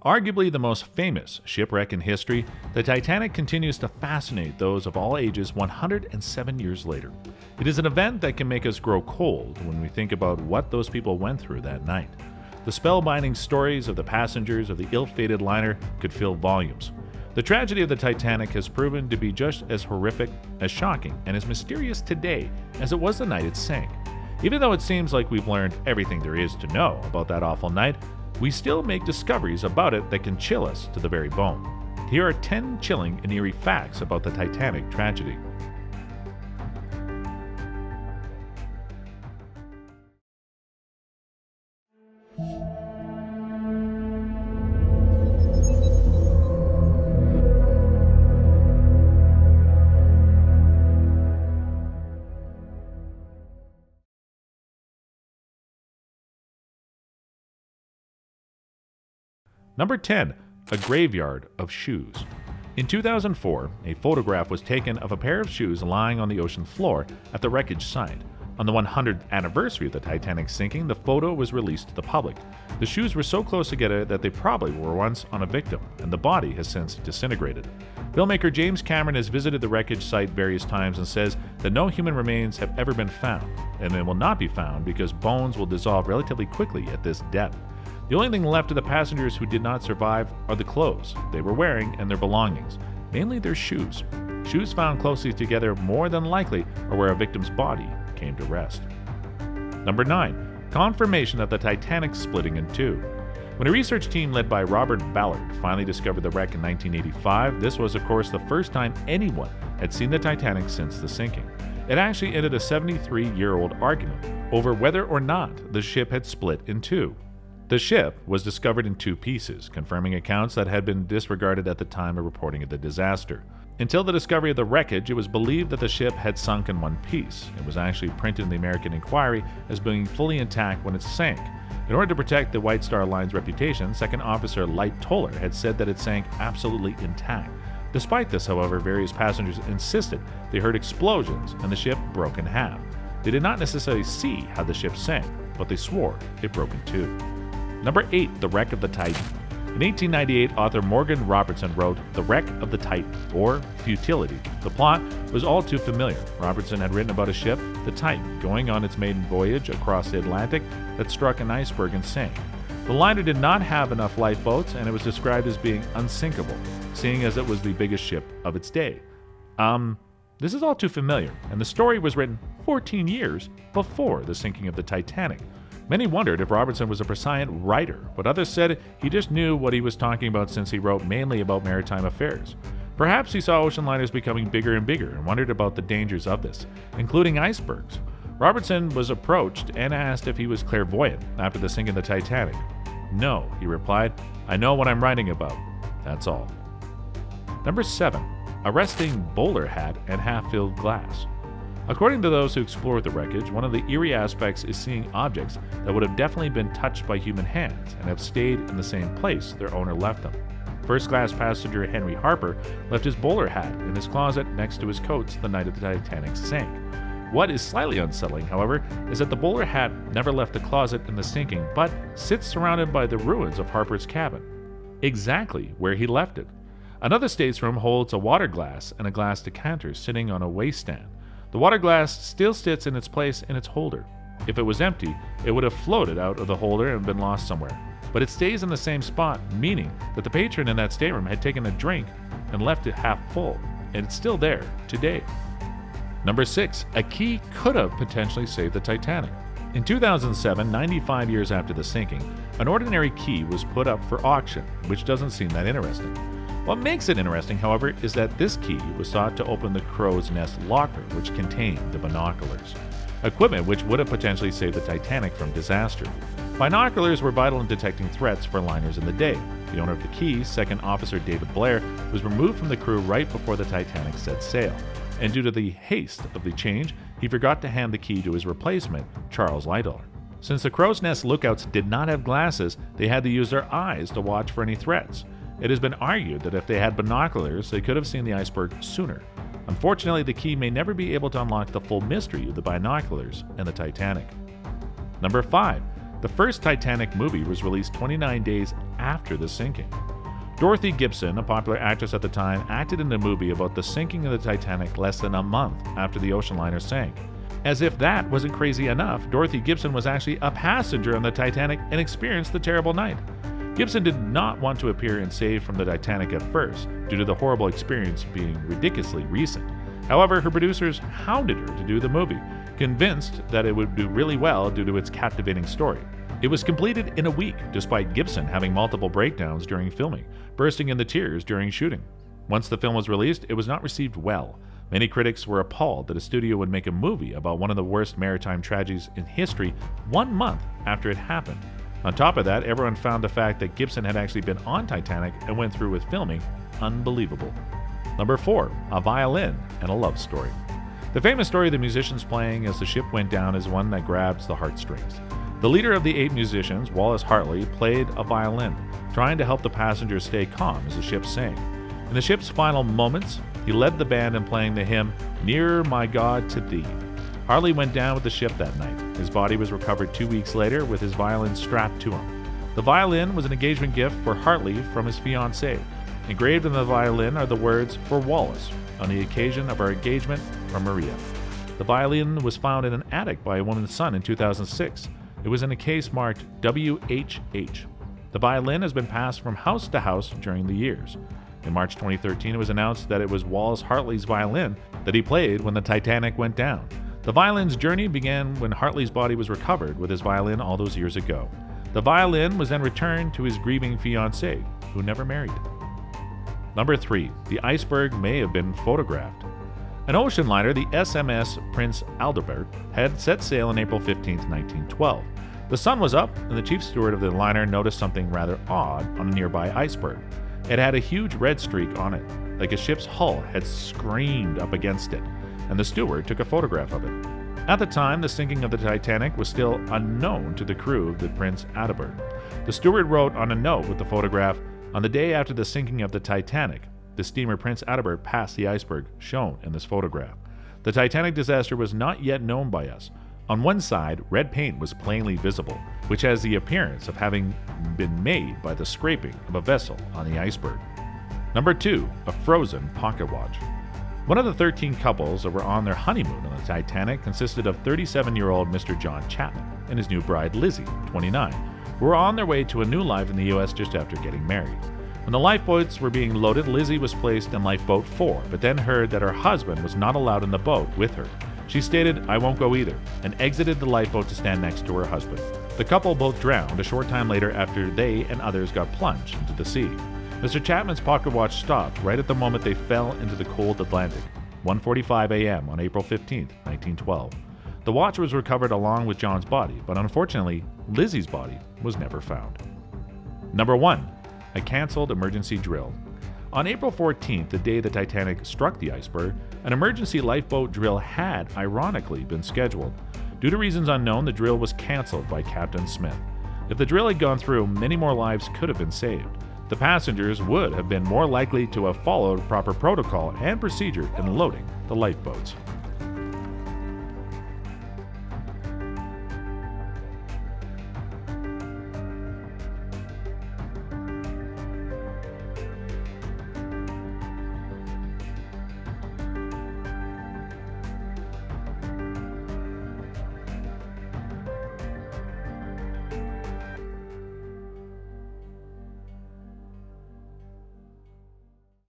Arguably the most famous shipwreck in history, the Titanic continues to fascinate those of all ages 107 years later. It is an event that can make us grow cold when we think about what those people went through that night. The spellbinding stories of the passengers of the ill-fated liner could fill volumes. The tragedy of the Titanic has proven to be just as horrific, as shocking, and as mysterious today as it was the night it sank. Even though it seems like we've learned everything there is to know about that awful night, we still make discoveries about it that can chill us to the very bone. Here are 10 chilling and eerie facts about the Titanic tragedy. Number 10. A graveyard of shoes. In 2004, a photograph was taken of a pair of shoes lying on the ocean floor at the wreckage site. On the 100th anniversary of the Titanic's sinking, the photo was released to the public. The shoes were so close together that they probably were once on a victim, and the body has since disintegrated. Filmmaker James Cameron has visited the wreckage site various times and says that no human remains have ever been found, and they will not be found because bones will dissolve relatively quickly at this depth. The only thing left of the passengers who did not survive are the clothes they were wearing and their belongings, mainly their shoes. Shoes found closely together more than likely are where a victim's body came to rest. Number 9. Confirmation of the Titanic splitting in two. When a research team led by Robert Ballard finally discovered the wreck in 1985, this was of course the first time anyone had seen the Titanic since the sinking. It actually ended a 73-year-old argument over whether or not the ship had split in two. The ship was discovered in two pieces, confirming accounts that had been disregarded at the time of reporting of the disaster. Until the discovery of the wreckage, it was believed that the ship had sunk in one piece. It was actually printed in the American Inquiry as being fully intact when it sank. In order to protect the White Star Line's reputation, Second Officer Light Toller had said that it sank absolutely intact. Despite this, however, various passengers insisted they heard explosions and the ship broke in half. They did not necessarily see how the ship sank, but they swore it broke in two. Number 8. The Wreck of the Titan. In 1898, author Morgan Robertson wrote The Wreck of the Titan, or Futility. The plot was all too familiar. Robertson had written about a ship, the Titan, going on its maiden voyage across the Atlantic that struck an iceberg and sank. The liner did not have enough lifeboats, and it was described as being unsinkable, seeing as it was the biggest ship of its day. This is all too familiar, and the story was written 14 years before the sinking of the Titanic. Many wondered if Robertson was a prescient writer, but others said he just knew what he was talking about since he wrote mainly about maritime affairs. Perhaps he saw ocean liners becoming bigger and bigger and wondered about the dangers of this, including icebergs. Robertson was approached and asked if he was clairvoyant after the sinking of the Titanic. "No," he replied, "I know what I'm writing about. That's all." Number 7. Arresting bowler hat and half-filled glass. According to those who explored the wreckage, one of the eerie aspects is seeing objects that would have definitely been touched by human hands and have stayed in the same place their owner left them. First-class passenger Henry Harper left his bowler hat in his closet next to his coats the night of the Titanic sank. What is slightly unsettling, however, is that the bowler hat never left the closet in the sinking, but sits surrounded by the ruins of Harper's cabin, exactly where he left it. Another stateroom holds a water glass and a glass decanter sitting on a waiststand. The water glass still sits in its place in its holder. If it was empty, it would have floated out of the holder and been lost somewhere. But it stays in the same spot, meaning that the patron in that stateroom had taken a drink and left it half full, and it's still there today. Number 6. A key could have potentially saved the Titanic. In 2007, 95 years after the sinking, an ordinary key was put up for auction, which doesn't seem that interesting. What makes it interesting, however, is that this key was thought to open the crow's nest locker, which contained the binoculars, equipment which would have potentially saved the Titanic from disaster. Binoculars were vital in detecting threats for liners in the day. The owner of the key, Second Officer David Blair, was removed from the crew right before the Titanic set sail, and due to the haste of the change, he forgot to hand the key to his replacement, Charles Lytle. Since the crow's nest lookouts did not have glasses, they had to use their eyes to watch for any threats. It has been argued that if they had binoculars, they could have seen the iceberg sooner. Unfortunately, the key may never be able to unlock the full mystery of the binoculars and the Titanic. Number 5. The first Titanic movie was released 29 days after the sinking. Dorothy Gibson, a popular actress at the time, acted in a movie about the sinking of the Titanic less than a month after the ocean liner sank. As if that wasn't crazy enough, Dorothy Gibson was actually a passenger on the Titanic and experienced the terrible night. Gibson did not want to appear in Saved from the Titanic at first, due to the horrible experience being ridiculously recent. However, her producers hounded her to do the movie, convinced that it would do really well due to its captivating story. It was completed in a week, despite Gibson having multiple breakdowns during filming, bursting into tears during shooting. Once the film was released, it was not received well. Many critics were appalled that a studio would make a movie about one of the worst maritime tragedies in history 1 month after it happened. On top of that, everyone found the fact that Gibson had actually been on Titanic and went through with filming unbelievable. Number 4. A Violin and a Love Story. The famous story of the musicians playing as the ship went down is one that grabs the heartstrings. The leader of the 8 musicians, Wallace Hartley, played a violin, trying to help the passengers stay calm as the ship sank. In the ship's final moments, he led the band in playing the hymn, "Nearer My God to Thee." Hartley went down with the ship that night. His body was recovered 2 weeks later with his violin strapped to him. The violin was an engagement gift for Hartley from his fiancée. Engraved in the violin are the words, "For Wallace, on the occasion of our engagement, from Maria." The violin was found in an attic by a woman's son in 2006. It was in a case marked WHH. The violin has been passed from house to house during the years. In March 2013, it was announced that it was Wallace Hartley's violin that he played when the Titanic went down. The violin's journey began when Hartley's body was recovered with his violin all those years ago. The violin was then returned to his grieving fiancée, who never married. Number 3. The iceberg may have been photographed. An ocean liner, the SMS Prince Albert, had set sail on April 15, 1912. The sun was up, and the chief steward of the liner noticed something rather odd on a nearby iceberg. It had a huge red streak on it, like a ship's hull had screamed up against it, and the steward took a photograph of it. At the time, the sinking of the Titanic was still unknown to the crew of the Prince Albert. The steward wrote on a note with the photograph, "On the day after the sinking of the Titanic, the steamer Prince Albert passed the iceberg shown in this photograph. The Titanic disaster was not yet known by us. On one side, red paint was plainly visible, which has the appearance of having been made by the scraping of a vessel on the iceberg." Number 2. A frozen pocket watch. One of the 13 couples that were on their honeymoon on the Titanic consisted of 37-year-old Mr. John Chapman and his new bride Lizzie, 29, who were on their way to a new life in the U.S. just after getting married. When the lifeboats were being loaded, Lizzie was placed in lifeboat 4, but then heard that her husband was not allowed in the boat with her. She stated, "I won't go either," and exited the lifeboat to stand next to her husband. The couple both drowned a short time later after they and others got plunged into the sea. Mr. Chapman's pocket watch stopped right at the moment they fell into the cold Atlantic, 1:45 a.m. on April 15, 1912. The watch was recovered along with John's body, but unfortunately, Lizzie's body was never found. Number 1. A canceled emergency drill. On April 14th, the day the Titanic struck the iceberg, an emergency lifeboat drill had, ironically, been scheduled. Due to reasons unknown, the drill was canceled by Captain Smith. If the drill had gone through, many more lives could have been saved. The passengers would have been more likely to have followed proper protocol and procedure in loading the lifeboats.